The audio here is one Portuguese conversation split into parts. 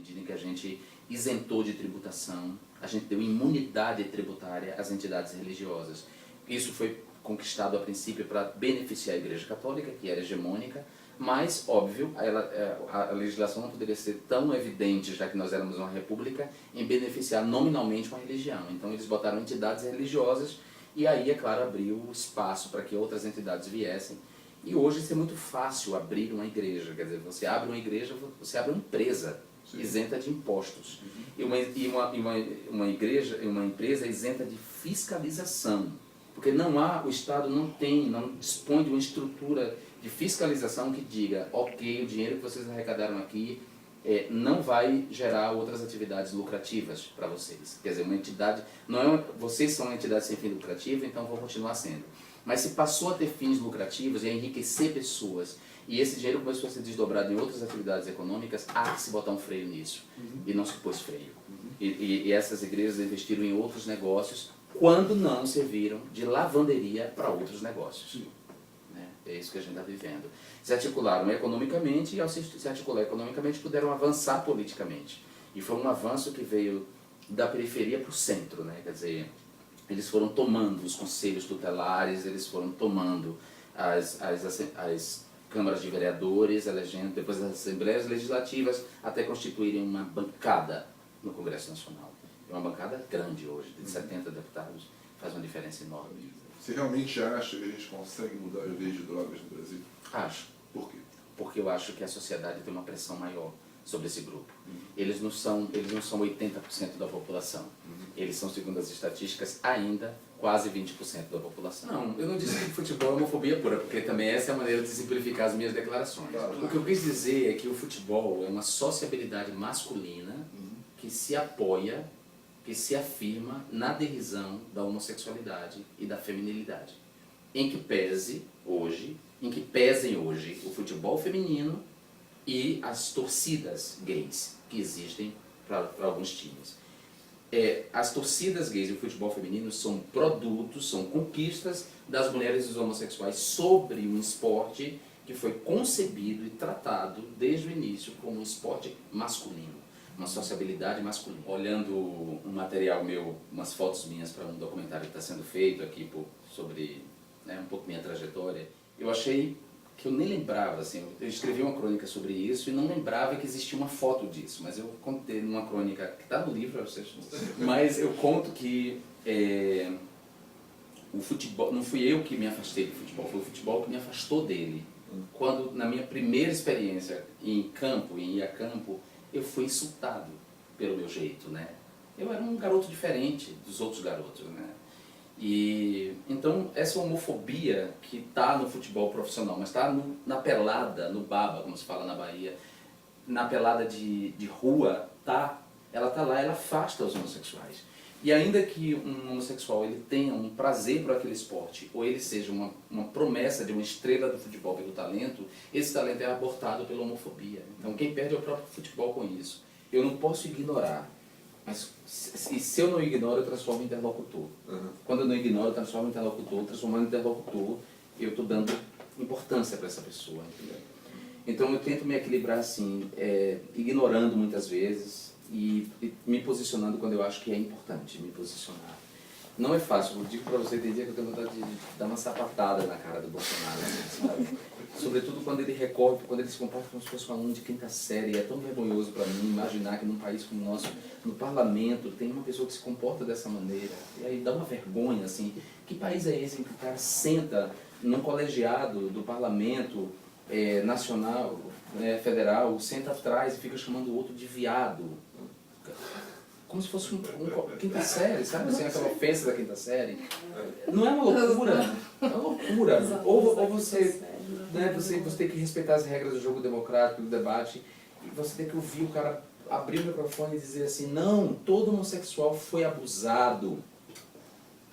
medida em que a gente isentou de tributação, a gente deu imunidade tributária às entidades religiosas. Isso foi conquistado a princípio para beneficiar a Igreja Católica, que era hegemônica, mas, óbvio, a legislação não poderia ser tão evidente, já que nós éramos uma república, em beneficiar nominalmente uma religião. Então eles botaram entidades religiosas e aí, é claro, abriu espaço para que outras entidades viessem. E hoje isso é muito fácil abrir uma igreja, quer dizer, você abre uma igreja, você abre uma empresa isenta de impostos. E uma empresa isenta de fiscalização. Porque o Estado não dispõe de uma estrutura de fiscalização que diga, ok, o dinheiro que vocês arrecadaram aqui não vai gerar outras atividades lucrativas para vocês. Quer dizer, uma entidade, vocês são uma entidade sem fim lucrativo, então vão continuar sendo. Mas se passou a ter fins lucrativos e a enriquecer pessoas, e esse dinheiro começou a ser desdobrado em outras atividades econômicas, há que se botar um freio nisso. E não se pôs freio. E essas igrejas investiram em outros negócios, quando não serviram de lavanderia para outros negócios. Né? É isso que a gente está vivendo. Se articularam economicamente e, ao se articular economicamente, puderam avançar politicamente. E foi um avanço que veio da periferia para o centro. Né? Quer dizer, eles foram tomando os conselhos tutelares, eles foram tomando as câmaras de vereadores, elegendo depois as assembleias legislativas, até constituírem uma bancada no Congresso Nacional. É uma bancada grande hoje, de 70 deputados, faz uma diferença enorme. Você realmente acha que a gente consegue mudar as leis de drogas no Brasil? Acho. Por quê? Porque eu acho que a sociedade tem uma pressão maior sobre esse grupo. Eles não são 80% da população. Eles são, segundo as estatísticas, ainda quase 20% da população. Não, eu não disse que o futebol é homofobia pura, porque também essa é a maneira de simplificar as minhas declarações. O que eu quis dizer é que o futebol é uma sociabilidade masculina que se apoia, que se afirma na derisão da homossexualidade e da feminilidade. Em que pesem hoje o futebol feminino e as torcidas gays que existem para alguns times. As torcidas gays e o futebol feminino são produtos, são conquistas das mulheres e dos homossexuais sobre um esporte que foi concebido e tratado desde o início como um esporte masculino, uma sociabilidade masculina. Olhando um material meu, umas fotos minhas para um documentário que está sendo feito aqui sobre um pouco minha trajetória, eu achei que eu nem lembrava, assim, eu escrevi uma crônica sobre isso e não lembrava que existia uma foto disso, mas eu contei numa crônica que está no livro, mas eu conto que o futebol, não fui eu que me afastei do futebol, foi o futebol que me afastou dele. Quando, na minha primeira experiência em ir a campo, eu fui insultado pelo meu jeito, né? Eu era um garoto diferente dos outros garotos, né? E então essa homofobia que está no futebol profissional, mas está na pelada, no baba, como se fala na Bahia, na pelada de rua, ela está lá, ela afasta os homossexuais. E ainda que um homossexual ele tenha um prazer por aquele esporte, ou ele seja uma promessa de uma estrela do futebol pelo talento, esse talento é abortado pela homofobia. Então quem perde é o próprio futebol com isso. Eu não posso ignorar. Mas se eu não ignoro, eu transformo em interlocutor. Quando eu não ignoro, eu transformo em interlocutor. Transformando em interlocutor, eu estou dando importância para essa pessoa. Entendeu? Então eu tento me equilibrar assim, ignorando muitas vezes e me posicionando quando eu acho que é importante me posicionar. Não é fácil, eu digo para você, tem dia que eu tenho vontade de dar uma sapatada na cara do Bolsonaro, sabe? Sobretudo quando ele recorre, quando ele se comporta como se fosse um aluno de quinta série. É tão vergonhoso para mim imaginar que num país como o nosso, no parlamento, tem uma pessoa que se comporta dessa maneira. E aí dá uma vergonha, assim. Que país é esse em que o cara senta num colegiado do parlamento nacional, federal, senta atrás e fica chamando o outro de viado? Como se fosse quinta série, sabe? Assim, aquela ofensa da quinta série. Não é uma loucura? É uma loucura. Ou você, você tem que respeitar as regras do jogo democrático, do debate, e você tem que ouvir o cara abrir o microfone e dizer assim, não, todo homossexual foi abusado.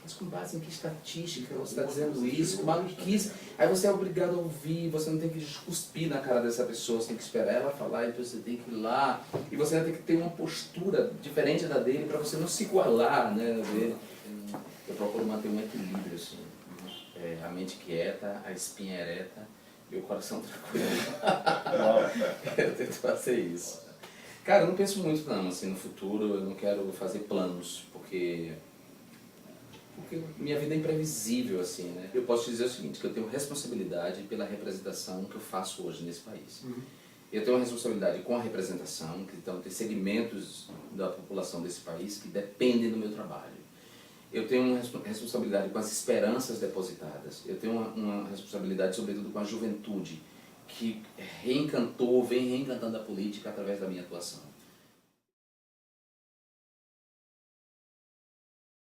Mas com base em que estatística você está dizendo isso? Maluquice. Aí você é obrigado a ouvir, você não tem que cuspir na cara dessa pessoa, você tem que esperar ela falar, então você tem que ir lá. E você vai ter que ter uma postura diferente da dele para você não se igualar, né? Eu procuro manter um equilíbrio, assim. A mente quieta, a espinha ereta e o coração tranquilo. Eu tento fazer isso. Cara, eu não penso muito não, assim, no futuro, eu não quero fazer planos, porque minha vida é imprevisível, assim, né? Eu posso te dizer o seguinte, que eu tenho responsabilidade pela representação que eu faço hoje nesse país. Eu tenho uma responsabilidade com a representação, então tem segmentos da população desse país que dependem do meu trabalho. Eu tenho uma responsabilidade com as esperanças depositadas. Eu tenho uma responsabilidade, sobretudo, com a juventude, que vem reencantando a política através da minha atuação.